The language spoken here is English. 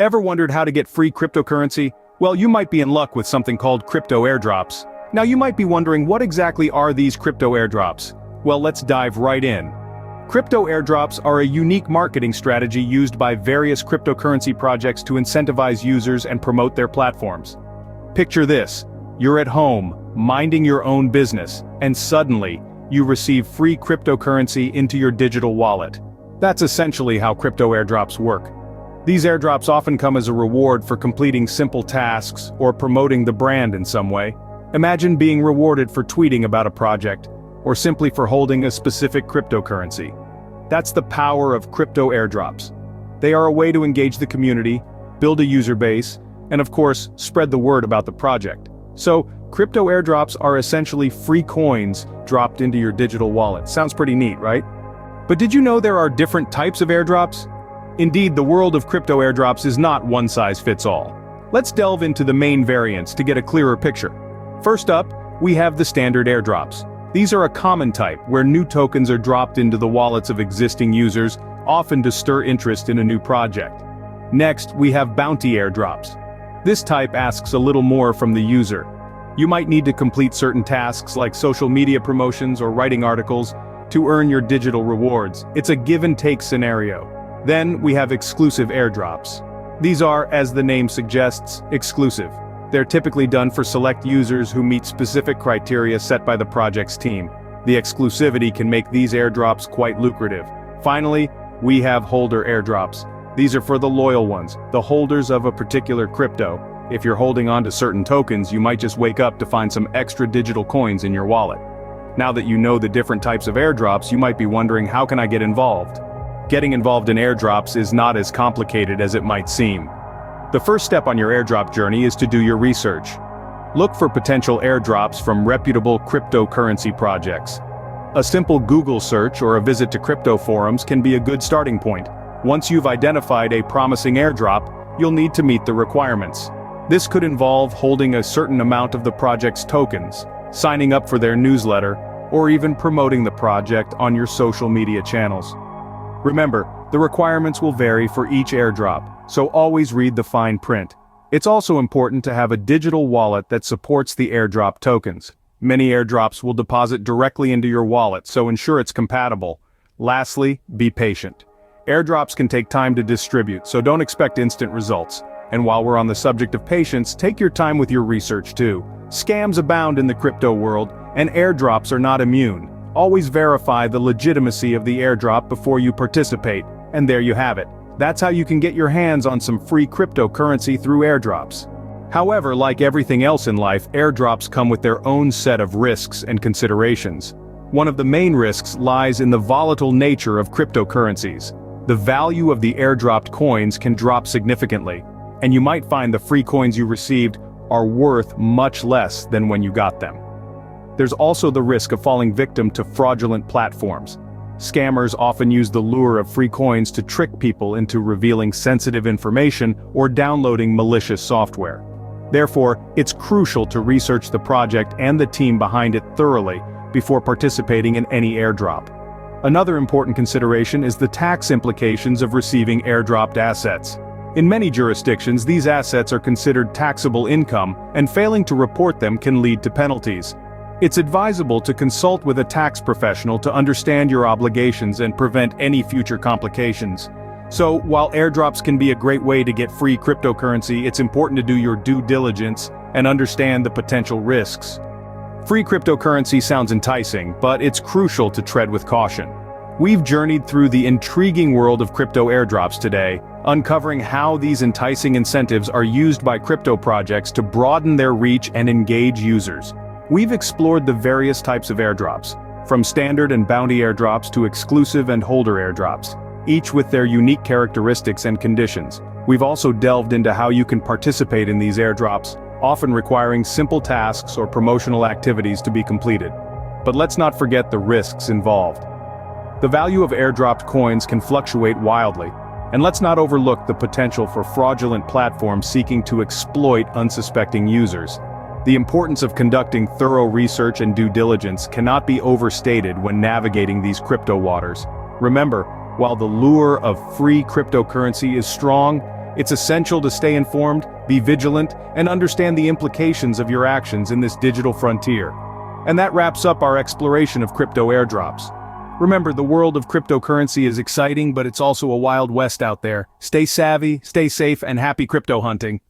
Ever wondered how to get free cryptocurrency? Well, you might be in luck with something called crypto airdrops. Now you might be wondering, what exactly are these crypto airdrops? Well, let's dive right in. Crypto airdrops are a unique marketing strategy used by various cryptocurrency projects to incentivize users and promote their platforms. Picture this: you're at home, minding your own business, and suddenly, you receive free cryptocurrency into your digital wallet. That's essentially how crypto airdrops work. These airdrops often come as a reward for completing simple tasks or promoting the brand in some way. Imagine being rewarded for tweeting about a project, or simply for holding a specific cryptocurrency. That's the power of crypto airdrops. They are a way to engage the community, build a user base, and of course, spread the word about the project. So, crypto airdrops are essentially free coins dropped into your digital wallet. Sounds pretty neat, right? But did you know there are different types of airdrops? Indeed, the world of crypto airdrops is not one size fits all. Let's delve into the main variants to get a clearer picture. First up, we have the standard airdrops. These are a common type, where new tokens are dropped into the wallets of existing users, often to stir interest in a new project. Next, we have bounty airdrops. This type asks a little more from the user. You might need to complete certain tasks like social media promotions or writing articles to earn your digital rewards. It's a give-and-take scenario. Then, we have exclusive airdrops. These are, as the name suggests, exclusive. They're typically done for select users who meet specific criteria set by the project's team. The exclusivity can make these airdrops quite lucrative. Finally, we have holder airdrops. These are for the loyal ones, the holders of a particular crypto. If you're holding on to certain tokens, you might just wake up to find some extra digital coins in your wallet. Now that you know the different types of airdrops, you might be wondering, how can I get involved? Getting involved in airdrops is not as complicated as it might seem. The first step on your airdrop journey is to do your research. Look for potential airdrops from reputable cryptocurrency projects. A simple Google search or a visit to crypto forums can be a good starting point. Once you've identified a promising airdrop, you'll need to meet the requirements. This could involve holding a certain amount of the project's tokens, signing up for their newsletter, or even promoting the project on your social media channels. Remember, the requirements will vary for each airdrop, so always read the fine print. It's also important to have a digital wallet that supports the airdrop tokens. Many airdrops will deposit directly into your wallet, so ensure it's compatible. Lastly, be patient. Airdrops can take time to distribute, so don't expect instant results. And while we're on the subject of patience, take your time with your research too. Scams abound in the crypto world, and airdrops are not immune. Always verify the legitimacy of the airdrop before you participate, and there you have it. That's how you can get your hands on some free cryptocurrency through airdrops. However, like everything else in life, airdrops come with their own set of risks and considerations. One of the main risks lies in the volatile nature of cryptocurrencies. The value of the airdropped coins can drop significantly, and you might find the free coins you received are worth much less than when you got them. There's also the risk of falling victim to fraudulent platforms. Scammers often use the lure of free coins to trick people into revealing sensitive information or downloading malicious software. Therefore, it's crucial to research the project and the team behind it thoroughly before participating in any airdrop. Another important consideration is the tax implications of receiving airdropped assets. In many jurisdictions, these assets are considered taxable income, and failing to report them can lead to penalties. It's advisable to consult with a tax professional to understand your obligations and prevent any future complications. So, while airdrops can be a great way to get free cryptocurrency, it's important to do your due diligence and understand the potential risks. Free cryptocurrency sounds enticing, but it's crucial to tread with caution. We've journeyed through the intriguing world of crypto airdrops today, uncovering how these enticing incentives are used by crypto projects to broaden their reach and engage users. We've explored the various types of airdrops, from standard and bounty airdrops to exclusive and holder airdrops, each with their unique characteristics and conditions. We've also delved into how you can participate in these airdrops, often requiring simple tasks or promotional activities to be completed. But let's not forget the risks involved. The value of airdropped coins can fluctuate wildly, and let's not overlook the potential for fraudulent platforms seeking to exploit unsuspecting users. The importance of conducting thorough research and due diligence cannot be overstated when navigating these crypto waters. Remember, while the lure of free cryptocurrency is strong, It's essential to stay informed, be vigilant, and understand the implications of your actions in this digital frontier. And that wraps up our exploration of crypto airdrops. Remember, the world of cryptocurrency is exciting, but it's also a wild west out there. Stay savvy, stay safe, and happy crypto hunting.